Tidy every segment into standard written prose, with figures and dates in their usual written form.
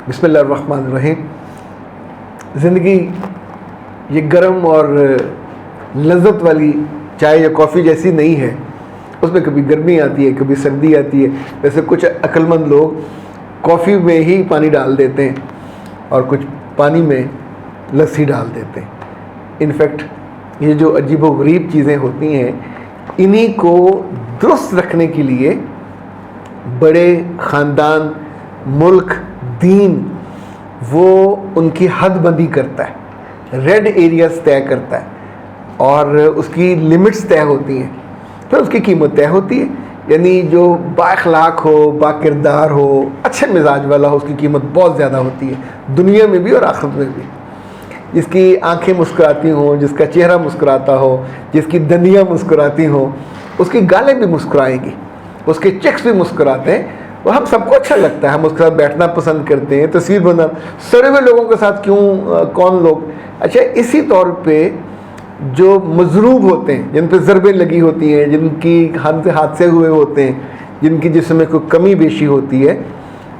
بسم اللہ الرحمن الرحیم۔ زندگی یہ گرم اور لذت والی چائے یا کافی جیسی نہیں ہے، اس میں کبھی گرمی آتی ہے، کبھی سردی آتی ہے۔ ویسے کچھ عقلمند لوگ کافی میں ہی پانی ڈال دیتے ہیں اور کچھ پانی میں لسی ڈال دیتے ہیں۔ انفیکٹ یہ جو عجیب و غریب چیزیں ہوتی ہیں، انہی کو درست رکھنے کے لیے بڑے خاندان، ملک، دین وہ ان کی حد بندی کرتا ہے، ریڈ ایریاز طے کرتا ہے اور اس کی لمٹس طے ہوتی ہیں، پھر اس کی قیمت طے ہوتی ہے۔ یعنی جو با اخلاق ہو، با کردار ہو، اچھے مزاج والا ہو، اس کی قیمت بہت زیادہ ہوتی ہے، دنیا میں بھی اور آخرت میں بھی۔ جس کی آنکھیں مسکراتی ہوں، جس کا چہرہ مسکراتا ہو، جس کی دندیاں مسکراتی ہوں، اس کی گالیں بھی مسکرائیں گی، اس کے چیکس بھی مسکراتے ہیں، وہ ہم سب کو اچھا لگتا ہے، ہم اس کے ساتھ بیٹھنا پسند کرتے ہیں، تصویر بنا سڑے ہوئے لوگوں کے ساتھ کون لوگ۔ اچھا، اسی طور پہ جو مضروب ہوتے ہیں، جن پہ ضربیں لگی ہوتی ہیں، جن کی حادثے ہوئے ہوتے ہیں، جن کی جسم میں کوئی کمی بیشی ہوتی ہے،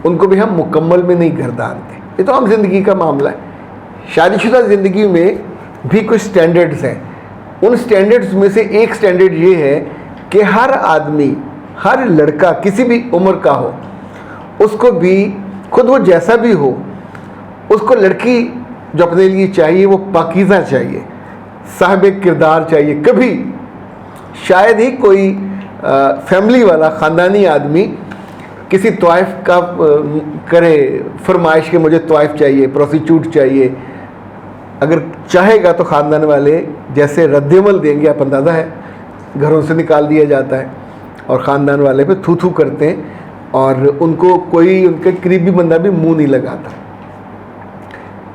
ان کو بھی ہم مکمل میں نہیں گردانتے۔ یہ تو عام زندگی کا معاملہ ہے۔ شادی شدہ زندگی میں بھی کچھ سٹینڈرڈز ہیں۔ ان سٹینڈرڈز میں سے ایک سٹینڈرڈ یہ ہے کہ ہر آدمی، ہر لڑکا کسی بھی عمر کا ہو، اس کو بھی خود وہ جیسا بھی ہو، اس کو لڑکی جو اپنے لیے چاہیے وہ پاکیزہ چاہیے، صاحب کردار چاہیے۔ کبھی شاید ہی کوئی فیملی والا، خاندانی آدمی کسی طوائف کا کرے فرمائش کہ مجھے طوائف چاہیے، پروسٹیچیوٹ چاہیے۔ اگر چاہے گا تو خاندان والے جیسے رد عمل دیں گے، آپ اندازہ ہے، گھروں سے نکال دیا جاتا ہے اور خاندان والے پہ تھو تھو کرتے ہیں اور ان کو کوئی ان کے قریبی بندہ بھی منہ نہیں لگاتا۔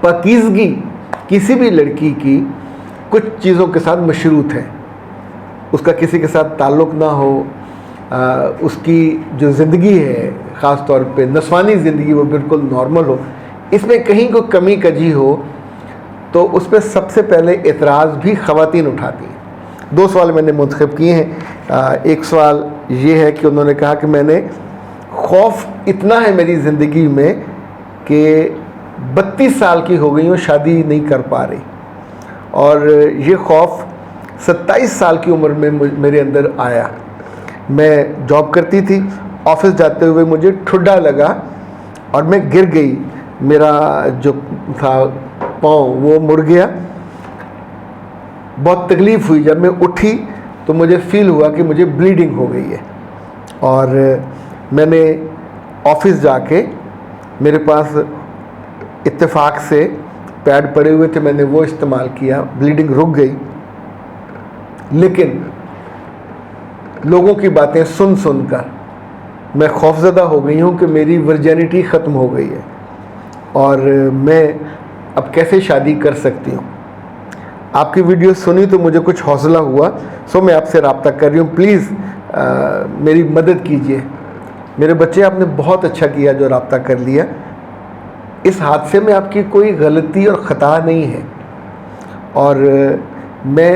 پاکیزگی کسی بھی لڑکی کی کچھ چیزوں کے ساتھ مشروط ہے۔ اس کا کسی کے ساتھ تعلق نہ ہو، اس کی جو زندگی ہے، خاص طور پہ نسوانی زندگی، وہ بالکل نارمل ہو۔ اس میں کہیں کوئی کمی کجی ہو تو اس پہ سب سے پہلے اعتراض بھی خواتین اٹھاتی ہیں۔ 2 سوال میں نے منتخب کیے ہیں۔ ایک سوال یہ ہے کہ انہوں نے کہا کہ میں نے خوف اتنا ہے میری زندگی میں کہ 32 سال کی ہو گئی ہوں، شادی نہیں کر پا رہی، اور یہ خوف 27 سال کی عمر میں میرے اندر آیا۔ میں جاب کرتی تھی، آفس جاتے ہوئے مجھے ٹھڈا لگا اور میں گر گئی، میرا جو تھا پاؤں وہ مڑ گیا، بہت تکلیف ہوئی۔ جب میں اٹھی تو مجھے فیل ہوا کہ مجھے بلیڈنگ ہو گئی ہے، اور میں نے آفس جا کے، میرے پاس اتفاق سے پیڈ پڑے ہوئے تھے، میں نے وہ استعمال کیا، بلیڈنگ رک گئی۔ لیکن لوگوں کی باتیں سن سن کر میں خوفزدہ ہو گئی ہوں کہ میری ورجینٹی ختم ہو گئی ہے اور میں اب کیسے شادی کر سکتی ہوں۔ آپ کی ویڈیو سنی تو مجھے کچھ حوصلہ ہوا، سو میں آپ سے رابطہ کر رہی ہوں۔ پلیز میری مدد کیجیے۔ میرے بچے، آپ نے بہت اچھا کیا جو رابطہ کر لیا۔ اس حادثے میں آپ کی کوئی غلطی اور خطا نہیں ہے، اور میں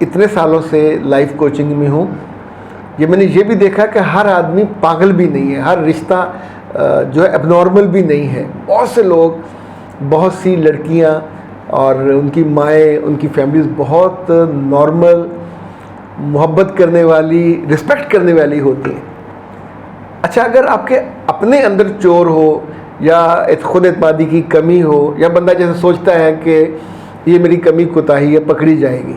اتنے سالوں سے لائف کوچنگ میں ہوں، میں نے یہ بھی دیکھا کہ ہر آدمی پاگل بھی نہیں ہے، ہر رشتہ جو ہے اب نارمل بھی نہیں ہے۔ بہت سے لوگ، بہت سی لڑکیاں اور ان کی مائیں، ان کی فیملیز بہت نارمل، محبت کرنے والی، رسپیکٹ کرنے والی ہوتی ہیں۔ اچھا، اگر آپ کے اپنے اندر چور ہو یا خود اعتمادی کی کمی ہو، یا بندہ جیسے سوچتا ہے کہ یہ میری کمی کوتاہی ہے، پکڑی جائے گی،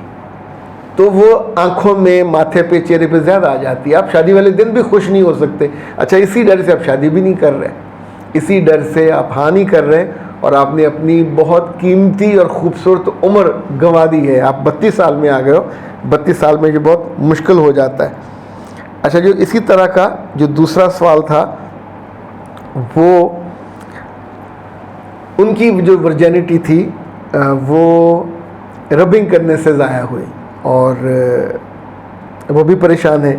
تو وہ آنکھوں میں، ماتھے پہ، چہرے پہ زیادہ آ جاتی ہے۔ آپ شادی والے دن بھی خوش نہیں ہو سکتے۔ اچھا، اسی ڈر سے آپ شادی بھی نہیں کر رہے، اسی ڈر سے آپ ہاں نہیں کر رہے، اور آپ نے اپنی بہت قیمتی اور خوبصورت عمر گنوا دی ہے۔ آپ 32 سال میں آ گئے ہو۔ 32 سال میں یہ بہت مشکل ہو جاتا ہے۔ اچھا، جو اسی طرح کا جو دوسرا سوال تھا، وہ ان کی جو ورجینٹی تھی وہ ربنگ کرنے سے ضائع ہوئی، اور وہ بھی پریشان ہیں۔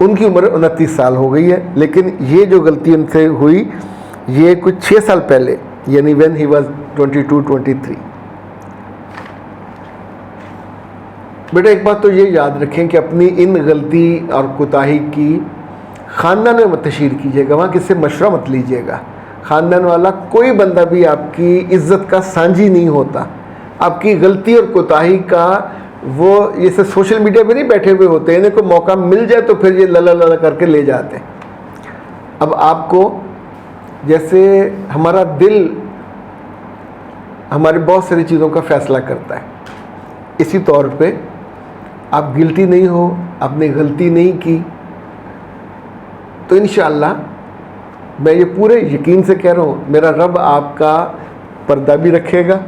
ان کی عمر 29 سال ہو گئی ہے، لیکن یہ جو غلطی ان سے ہوئی یہ کچھ 6 سال پہلے، یعنی when he was 22-23۔ بیٹا، ایک بات تو یہ یاد رکھیں کہ اپنی ان غلطی اور کوتاہی کی خاندان میں مت تشہیر کیجیے گا، وہاں کس سے مشورہ مت لیجیے گا، خاندان والا کوئی بندہ بھی آپ کی عزت کا سانجی نہیں ہوتا. آپ کی غلطی اور کوتاہی کا وہ جیسے سوشل میڈیا پہ نہیں بیٹھے ہوئے ہوتے ہیں, انہیں کوئی موقع مل جائے تو پھر یہ للا للا کر کے لے جاتے ہیں. اب آپ کو جیسے ہمارا دل ہماری بہت ساری چیزوں کا فیصلہ کرتا ہے, اسی طور پہ آپ گلٹی نہیں ہو, آپ نے غلطی نہیں کی, تو انشاءاللہ میں یہ پورے یقین سے کہہ رہا ہوں میرا رب آپ کا پردہ بھی رکھے گا,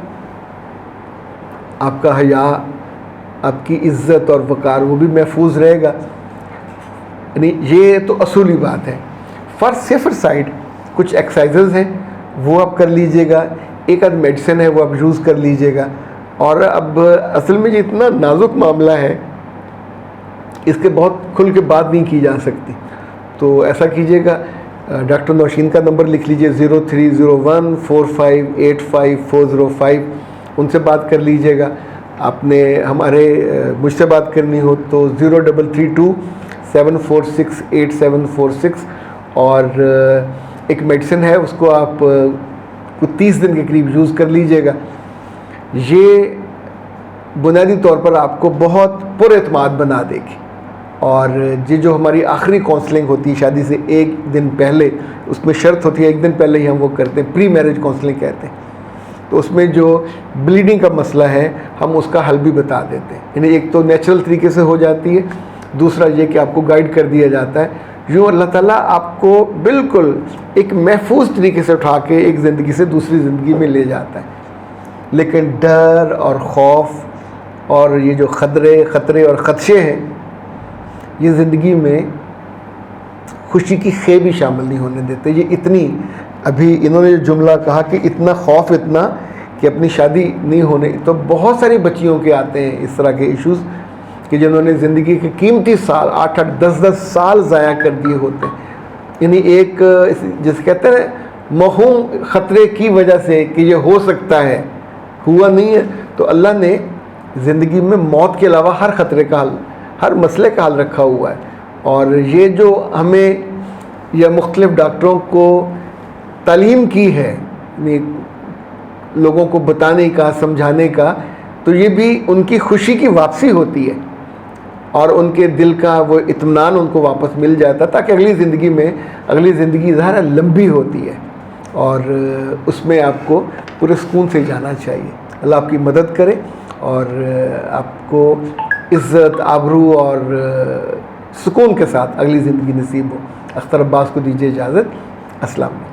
آپ کا حیا, آپ کی عزت اور وقار وہ بھی محفوظ رہے گا. یعنی یہ تو اصولی بات ہے. فار سیفر سائڈ کچھ ایکسرسائزز ہیں وہ آپ کر لیجئے گا, ایک آدھ میڈیسن ہے وہ آپ یوز کر لیجئے گا. اور اب اصل میں یہ اتنا نازک معاملہ ہے, اس کے بہت کھل کے بات نہیں کی جا سکتی. تو ایسا کیجئے گا, ڈاکٹر نوشین کا نمبر لکھ لیجئے 0301458405, ان سے بات کر لیجئے گا. آپ نے مجھ سے بات کرنی ہو تو 033274684746, اور ایک میڈیسن ہے اس کو آپ کچھ 30 دن کے قریب یوز کر لیجئے گا. یہ بنیادی طور پر آپ کو بہت پر اعتماد بنا دے گی. اور یہ جو ہماری آخری کونسلنگ ہوتی ہے شادی سے ایک دن پہلے, اس میں شرط ہوتی ہے ایک دن پہلے ہی ہم وہ کرتے ہیں, پری میرج کونسلنگ کہتے ہیں. تو اس میں جو بلیڈنگ کا مسئلہ ہے ہم اس کا حل بھی بتا دیتے ہیں. یعنی ایک تو نیچرل طریقے سے ہو جاتی ہے, دوسرا یہ کہ آپ کو گائیڈ کر دیا جاتا ہے. یوں اللہ تعالیٰ آپ کو بالکل ایک محفوظ طریقے سے اٹھا کے ایک زندگی سے دوسری زندگی میں لے جاتا ہے. لیکن ڈر اور خوف اور یہ جو خطرے اور خدشے ہیں, یہ زندگی میں خوشی کی خے بھی شامل نہیں ہونے دیتے. یہ اتنی, ابھی انہوں نے جو جملہ کہا کہ اتنا خوف, اتنا کہ اپنی شادی نہیں ہونے, تو بہت ساری بچیوں کے آتے ہیں اس طرح کے ایشوز کہ جنہوں نے زندگی کے قیمتی سال 8-8 10-10 سال ضائع کر دیے ہوتے ہیں. یعنی ایک جسے کہتے ہیں موہوم خطرے کی وجہ سے کہ یہ ہو سکتا ہے, ہوا نہیں ہے. تو اللہ نے زندگی میں موت کے علاوہ ہر خطرے کا حل, ہر مسئلے کا حل رکھا ہوا ہے. اور یہ جو ہمیں یا مختلف ڈاکٹروں کو تعلیم کی ہے لوگوں کو بتانے کا, سمجھانے کا, تو یہ بھی ان کی خوشی کی واپسی ہوتی ہے اور ان کے دل کا وہ اطمینان ان کو واپس مل جاتا ہے, تاکہ اگلی زندگی ظاہر لمبی ہوتی ہے اور اس میں آپ کو پورے سکون سے جانا چاہیے. اللہ آپ کی مدد کرے اور آپ کو عزت, آبرو اور سکون کے ساتھ اگلی زندگی نصیب ہو. اختر عباس کو دیجیے اجازت. السلام علیکم.